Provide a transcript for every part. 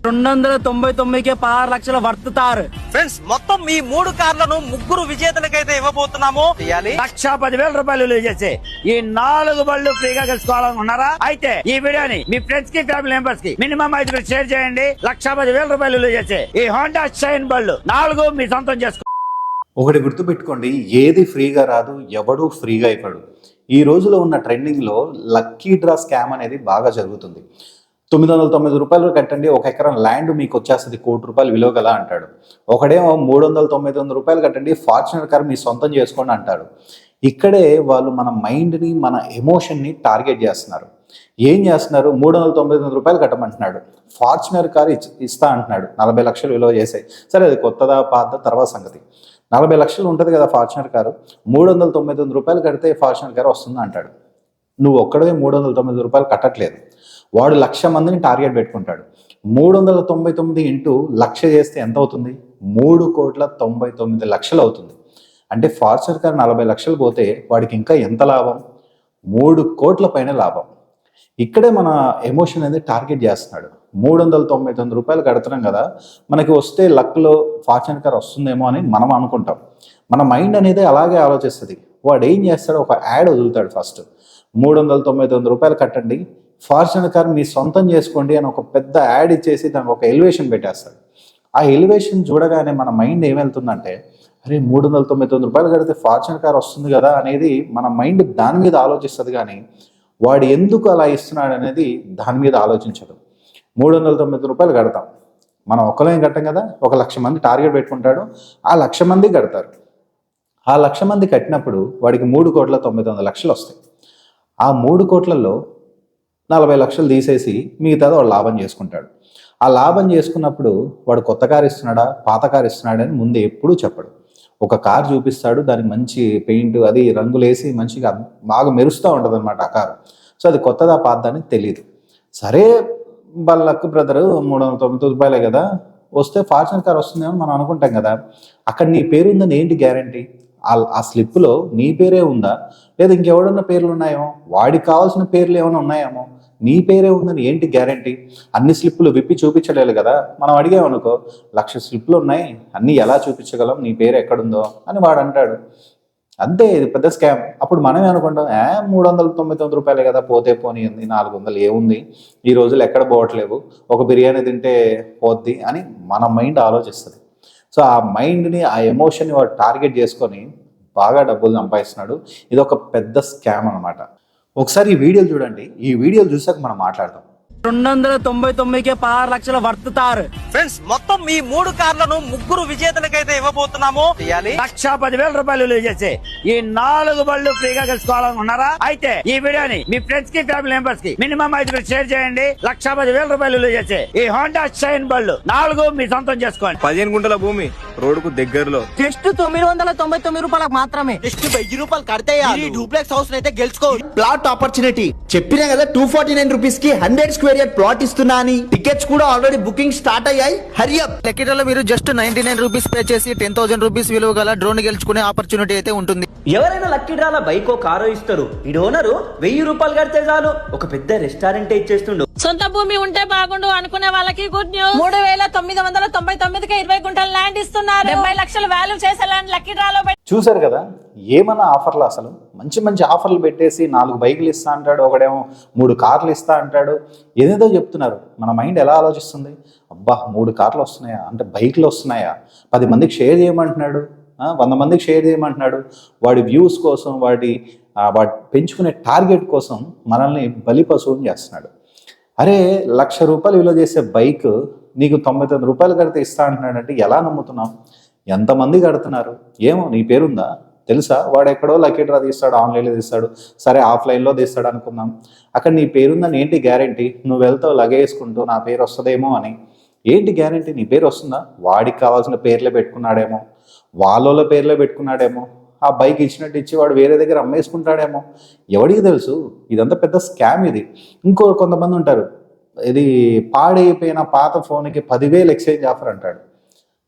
299కే 16 లక్షల వర్తుతారు ఫ్రెండ్స్. మొత్తం ఈ 3 కార్లను ముగ్గురు విజేతలకైతే ఇవ్వబోతున్నాము. ₹1,10,000 విలువ చేసే ఈ 4 బళ్ళు ఫ్రీగా గెలుచుకోవాలనుకున్నారా? అయితే ఈ వీడియోని మీ ఫ్రెండ్స్ కి, ఫ్యామిలీ మెంబర్స్ కి మినిమం 5 షేర్ చేయండి. ₹1,10,000 విలువ చేసే ఈ హోండా షైన్ బళ్ళు 4 మీ సొంతం చేసుకో. ఒకటి గుర్తుపెట్టుకోండి, ఏది ఫ్రీగా రాదు, ఎవడు ఫ్రీగా ఇవ్వడు. ఈ రోజులో ఉన్న ట్రెండింగ్లో లక్కీ డ్రా స్కామ్ అనేది బాగా జరుగుతుంది. ₹990 కట్టండి, 1 ఎకరం ల్యాండ్ మీకు వచ్చేస్తుంది, ₹1,00,00,000 విలువ గల అంటాడు. ఒకడేమో ₹399 కట్టండి, ఫార్చునర్ కార్ మీ సొంతం చేసుకోండి అంటాడు. ఇక్కడే వాళ్ళు మన మైండ్ని, మన ఎమోషన్ని టార్గెట్ చేస్తున్నారు. ఏం చేస్తున్నారు? ₹399 కట్టమంటున్నాడు, ఫార్చునర్ కార్ ఇస్తా అంటున్నాడు, 40 లక్షలు విలువ చేసాయి. సరే, అది కొత్తదా పాత తర్వాత సంగతి. 40 లక్షలు ఉంటుంది కదా ఫార్చునర్ కారు, ₹399 కడితే ఫార్చునర్ కారు వస్తుంది అంటాడు. నువ్వు ఒక్కడే ₹399 కట్టట్లేదు, వాడు 1,00,000 మందిని టార్గెట్ పెట్టుకుంటాడు. 399 ఇంటూ 1,00,000 చేస్తే ఎంత అవుతుంది? 3,99,00,000 అవుతుంది. అంటే ఫార్చునర్ కార్ 40 లక్షలు పోతే వాడికి ఇంకా ఎంత లాభం? 3 కోట్ల పైన లాభం. ఇక్కడే మన ఎమోషన్ అనేది టార్గెట్ చేస్తున్నాడు. ₹399 కడుతున్నాం కదా, మనకి వస్తే లక్లో ఫార్చునర్ కార్ వస్తుందేమో అని మనం అనుకుంటాం. మన మైండ్ అనేది అలాగే ఆలోచిస్తుంది. వాడు ఏం చేస్తాడు? ఒక యాడ్ వదులుతాడు. ఫస్ట్ ₹399 కట్టండి, ఫార్చునర్ కార్ మీ సొంతం చేసుకోండి అని ఒక పెద్ద యాడ్ ఇచ్చేసి దానికి ఒక ఎలివేషన్ పెట్టేస్తాడు. ఆ ఎలివేషన్ చూడగానే మన మైండ్ ఏమెళ్తుందంటే, అరే ₹399 కడితే ఫార్చునర్ కార్ వస్తుంది కదా అనేది మన మైండ్ దాని మీద ఆలోచిస్తుంది. కానీ వాడు ఎందుకు అలా ఇస్తున్నాడు అనేది దాని మీద ఆలోచించదు. ₹399 కడతాం, మనం ఒక్కలేం కట్టం కదా, 1,00,000 మంది టార్గెట్ పెట్టుకుంటాడు, ఆ 1,00,000 మంది కడతారు. ఆ 1,00,000 మంది కట్టినప్పుడు వాడికి 3,99,00,000 వస్తాయి. ఆ 3 కోట్లలో 40 లక్షలు తీసేసి మిగతాది వాడు లాభం చేసుకుంటాడు. ఆ లాభం చేసుకున్నప్పుడు వాడు కొత్త కారు ఇస్తున్నాడా, పాత కారు ఇస్తున్నాడా అని ముందు ఎప్పుడూ చెప్పడు. ఒక కారు చూపిస్తాడు, దానికి మంచి పెయింట్ అది రంగులు వేసి మంచిగా బాగా మెరుస్తూ ఉంటుంది అనమాట ఆ కారు. సో అది కొత్తదా పాతదా అని తెలియదు. సరే, వాళ్ళ లక్ బ్రదరు ₹399 కదా, వస్తే ఫార్చునర్ కార్ వస్తుందేమో మనం అనుకుంటాం కదా. అక్కడ నీ పేరు ఉందని ఏంటి గ్యారంటీ? ఆ స్లిప్లో నీ పేరే ఉందా, లేదా ఇంకెవడన్నా పేర్లు ఉన్నాయేమో, వాడికి కావాల్సిన పేర్లు ఏమైనా ఉన్నాయేమో, నీ పేరే ఉందని ఏంటి గ్యారంటీ? అన్ని స్లిప్పులు విప్పి చూపించలేదు కదా. మనం అడిగామనుకో, 1,00,000 స్లిప్పులు ఉన్నాయి, అన్నీ ఎలా చూపించగలం, నీ పేరు ఎక్కడుందో అని వాడు అంటాడు. అంతే, ఇది పెద్ద స్కామ్. అప్పుడు మనమే అనుకుంటాం, ₹399 కదా, పోతే పోనీ, 400 ఏముంది, ఈ రోజులు ఎక్కడ పోవట్లేవు, ఒక బిర్యానీ తింటే పోద్ది అని మన మైండ్ ఆలోచిస్తుంది. సో ఆ మైండ్ని, ఆ ఎమోషన్ని వాడు టార్గెట్ చేసుకొని బాగా డబ్బులు సంపాదిస్తున్నాడు. ఇది ఒక పెద్ద స్కామ్ అనమాట. ఒకసారి ఈ వీడియోలు చూడండి, ఈ వీడియోలు చూసాక మనం మాట్లాడదాం. 299కే 16 లక్షల వర్తుతారు ఫ్రెండ్స్. మొత్తం ఈ 3 కార్లను ముగ్గురు విజేతలకైతే ఇవ్వబోతున్నాము. ₹1,10,000 విలువ చేసే ఈ 4 బళ్ళు ఫ్రీగా గెలుచుకోవాలనుకున్నారా? అయితే ఈ వీడియోని మీ ఫ్రెండ్స్ కి, ఫ్యామిలీ మెంబర్స్ కి మినిమం 5 షేర్ చేయండి. ₹1,10,000 విలువ చేసే ఈ హోండా షైన్ బళ్ళు 4 మీ సొంతం చేసుకోండి. 15 గుంటల భూమి రోడ్డుకు దగ్గరలో జస్ట్ ₹999 మాత్రమే. జస్ట్ ₹1,000 కడితే ఈ డూప్లెక్స్ హౌస్ అయితే గెలుచుకో. ప్లాట్ ఆపర్చునిటీ చెప్పినా కదా, ₹249 కి 100 స్క్వేర్ యార్డ్ ప్లాట్ ఇస్తున్నా అని. టికెట్స్ కూడా ఆల్రెడీ బుకింగ్ స్టార్ట్ అయ్యాయి. హరి అప్. లక్కీడ్రాలో మీరు జస్ట్ ₹99 పే చేసి ₹10,000 విలువ గల డ్రోన్ గెలుచుకునే ఆపర్చునిటీ అయితే ఉంటుంది. ఎవరైనా లక్కీ డ్రాలో బైకో కారో ఇస్తారు. ఈ ఓనరు ₹1,000 కడితే చాలు ఒక పెద్ద రెస్టారెంట్ ఇచ్చేస్తుండు. సొంత భూమి ఉంటే బాగుండు అనుకునే వాళ్ళకి గుడ్ న్యూస్. 3,999కి 20 గుంటల ల్యాండ్ ఇస్తున్నారు. 70 లక్షల వాల్యూ చేసే ల్యాండ్ లక్కీ డ్రాలో చూసారు కదా, ఏమన్నా ఆఫర్లు, అసలు మంచి మంచి ఆఫర్లు పెట్టేసి 4 బైకులు ఇస్తా అంటాడు, ఒకడేమో 3 కార్లు ఇస్తా అంటాడు, ఏదేదో చెప్తున్నారు. మన మైండ్ ఎలా ఆలోచిస్తుంది? అబ్బా, 3 కార్లు వస్తున్నాయా, అంటే బైకులు వస్తున్నాయా, 10 మందికి షేర్ చేయమంటున్నాడు, 100 మందికి షేర్ చేయమంటున్నాడు. వాడి వ్యూస్ కోసం, వాడి పెంచుకునే టార్గెట్ కోసం మనల్ని బలి పశువుని చేస్తున్నాడు. అరే, ₹1,00,000 విలువ చేసే బైక్ నీకు ₹99 కడితే ఇస్తా అంటున్నాడంటే ఎలా నమ్ముతున్నాం? ఎంతమంది కడుతున్నారు? ఏమో నీ పేరుందా? తెలుసా? వాడు ఎక్కడో లక్కీ డ్రా తీస్తాడు, ఆన్లైన్లో తీస్తాడు, సరే ఆఫ్లైన్లో తీస్తాడు అనుకుందాం. అక్కడ నీ పేరుందని ఏంటి గ్యారంటీ? నువ్వు వెళ్తావు లగేసుకుంటూ నా పేరు వస్తుందేమో అని. ఏంటి గ్యారంటీ? నీ పేరు వస్తుందా? వాడికి కావాల్సిన పేర్లే పెట్టుకున్నాడేమో, వాళ్ళ పేర్లే పెట్టుకున్నాడేమో, ఆ బైక్ ఇచ్చినట్టు ఇచ్చి వాడు వేరే దగ్గర అమ్మేసుకుంటాడేమో, ఎవడికి తెలుసు? ఇదంతా పెద్ద స్కామ్ ఇది. కొంతమంది ఉంటారు, ఇది పాడైపోయిన పాత ఫోన్కి 10,000 ఎక్స్చేంజ్ ఆఫర్ అంటాడు.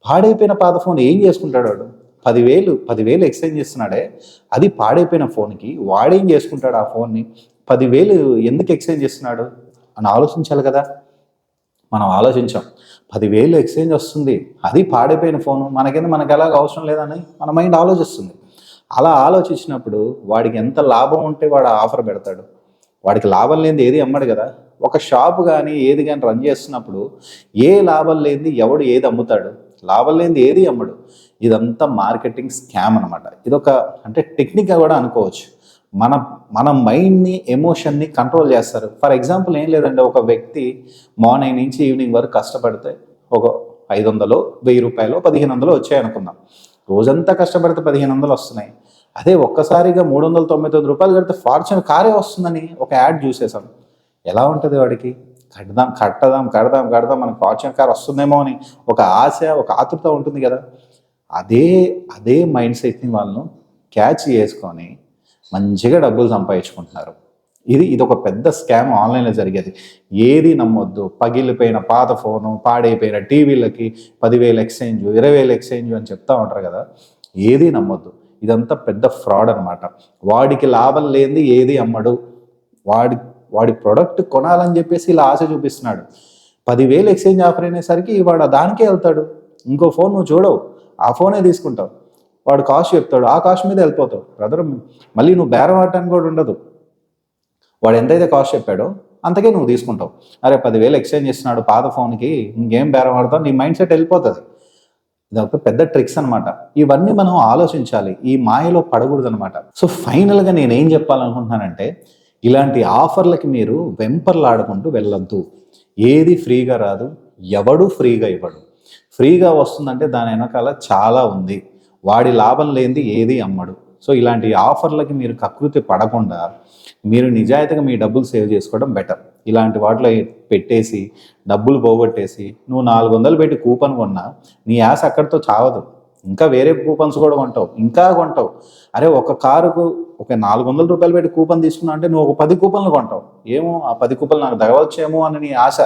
పాడైపోయిన పాత ఫోన్ ఏం చేసుకుంటాడు వాడు? 10,000 ఎక్స్చేంజ్ చేస్తున్నాడే, అది పాడైపోయిన ఫోన్కి వాడేం చేసుకుంటాడు? ఆ ఫోన్ని 10,000 ఎందుకు ఎక్స్చేంజ్ చేస్తున్నాడు అని ఆలోచించాలి కదా. మనం ఆలోచించాం 10,000 ఎక్స్చేంజ్ వస్తుంది, అది పాడైపోయిన ఫోను, మనకి ఎలాగ అవసరం లేదని మన మైండ్ ఆలోచిస్తుంది. అలా ఆలోచించినప్పుడు వాడికి ఎంత లాభం ఉంటే వాడు ఆఫర్ పెడతాడు? వాడికి లాభం లేనిది ఏది అమ్మడు కదా. ఒక షాప్ కానీ ఏది కానీ రన్ చేస్తున్నప్పుడు ఏ లాభం లేనిది ఎవడు ఏది అమ్ముతాడు? లాభం లేనిది ఏది అమ్మడు. ఇదంతా మార్కెటింగ్ స్కామ్ అనమాట. ఇదొక అంటే టెక్నిక్గా కూడా అనుకోవచ్చు. మన మైండ్ని, ఎమోషన్ని కంట్రోల్ చేస్తారు. ఫర్ ఎగ్జాంపుల్ ఏం లేదంటే, ఒక వ్యక్తి మార్నింగ్ నుంచి ఈవినింగ్ వరకు కష్టపడితే ఒక 500, 1000 రూపాయలు, 1500 వచ్చాయి అనుకుందాం. రోజంతా కష్టపడితే 1500 వస్తున్నాయి. అదే ఒక్కసారిగా 399 రూపాయలు కడితే ఫార్చ్యూనర్ కారే వస్తుందని ఒక యాడ్ చూసేసాం. ఎలా ఉంటుంది వాడికి? కడదాం మనకు ఫార్చ్యూనర్ కార్ వస్తుందేమో అని ఒక ఆశ, ఒక ఆతృత ఉంటుంది కదా. అదే మైండ్ సెట్ని వాళ్ళు క్యాచ్ చేసుకొని మంచిగా డబ్బులు సంపాదించుకుంటున్నారు. ఇది ఒక పెద్ద స్కామ్ ఆన్లైన్లో జరిగేది. ఏది నమ్మొద్దు. పగిలిపోయిన పాత ఫోను, పాడైపోయిన టీవీలకి 10,000 ఎక్స్చేంజ్, 20,000 ఎక్స్చేంజ్ అని చెప్తా ఉంటారు కదా. ఏది నమ్మొద్దు. ఇదంతా పెద్ద ఫ్రాడ్ అనమాట. వాడికి లాభం లేనిది ఏది అమ్మడు. వాడి ప్రొడక్ట్ కొనాలని చెప్పేసి ఇలా ఆశ చూపిస్తున్నాడు. 10,000 ఎక్స్చేంజ్ ఆఫర్ అయినసరికి వాడు దానికే వెళ్తాడు. ఇంకో ఫోన్ నువ్వు చూడవు, ఆ ఫోనే తీసుకుంటావు. వాడు కాస్ట్ చెప్తాడు, ఆ కాస్ట్ మీద వెళ్ళిపోతావు. బ్రదర్, మళ్ళీ నువ్వు బేరం ఆడటానికి కూడా ఉండదు. వాడు ఎంతైతే కాస్ట్ చెప్పాడో అంతకే నువ్వు తీసుకుంటావు. అరే 10,000 ఎక్స్చేంజ్ చేస్తున్నాడు పాత ఫోన్కి, ఇంకేం బేరం ఆడతావు, నీ మైండ్ సెట్ వెళ్ళిపోతుంది. ఇది ఒక పెద్ద ట్రిక్స్ అనమాట. ఇవన్నీ మనం ఆలోచించాలి, ఈ మాయలో పడకూడదు అనమాట. సో ఫైనల్గా నేనేం చెప్పాలనుకుంటున్నానంటే, ఇలాంటి ఆఫర్లకి మీరు వెంపర్లాడుకుంటూ వెళ్ళొద్దు. ఏది ఫ్రీగా రాదు, ఎవడు ఫ్రీగా ఇవ్వడు. ఫ్రీగా వస్తుందంటే దాని వెనకాల చాలా ఉంది. వాడి లాభం లేనిది ఏది అమ్మడు. సో ఇలాంటి ఆఫర్లకి మీరు కకృతి పడకుండా మీరు నిజాయితీగా మీ డబ్బులు సేవ్ చేసుకోవడం బెటర్. ఇలాంటి వాటిలో పెట్టేసి డబ్బులు పోగొట్టేసి నువ్వు 400 పెట్టి కూపన్ కొన్నా నీ యాస అక్కడితో చావదు. ఇంకా వేరే కూపన్స్ కూడా కొంటావు. అరే ఒక కారుకు ఒక 400 రూపాయలు పెట్టి కూపన్ తీసుకున్నా అంటే నువ్వు ఒక 10 కూపన్లు కొంటావు. ఏమో ఆ 10 కూపన్లు నాకు తగవచ్చేమో అని నీ ఆశ.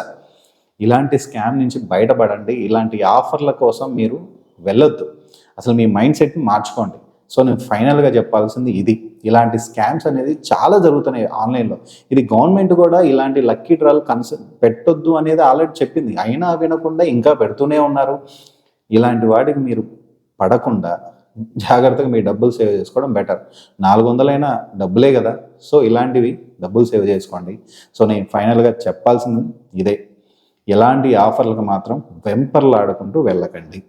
ఇలాంటి స్కామ్ నుంచి బయటపడండి. ఇలాంటి ఆఫర్ల కోసం మీరు వెళ్ళొద్దు. అసలు మీ మైండ్ సెట్ని మార్చుకోండి. సో నేను ఫైనల్గా చెప్పాల్సింది ఇది. ఇలాంటి స్కామ్స్ అనేది చాలా జరుగుతున్నాయి ఆన్లైన్లో. ఇది గవర్నమెంట్ కూడా ఇలాంటి లక్కీ డ్రాలు పెట్టొద్దు అనేది ఆల్రెడీ చెప్పింది. అయినా వినకుండా ఇంకా పెడుతూనే ఉన్నారు. ఇలాంటి వాటికి మీరు పడకుండా జాగ్రత్తగా మీ డబ్బులు సేవ్ చేసుకోవడం బెటర్. 400 అయినా డబ్బులే కదా. సో ఇలాంటివి డబ్బులు సేవ్ చేసుకోండి. సో నేను ఫైనల్గా చెప్పాల్సింది ఇదే. ఎలాంటి ఆఫర్లకు మాత్రం వెంపర్లాడుకుంటూ వెళ్ళకండి.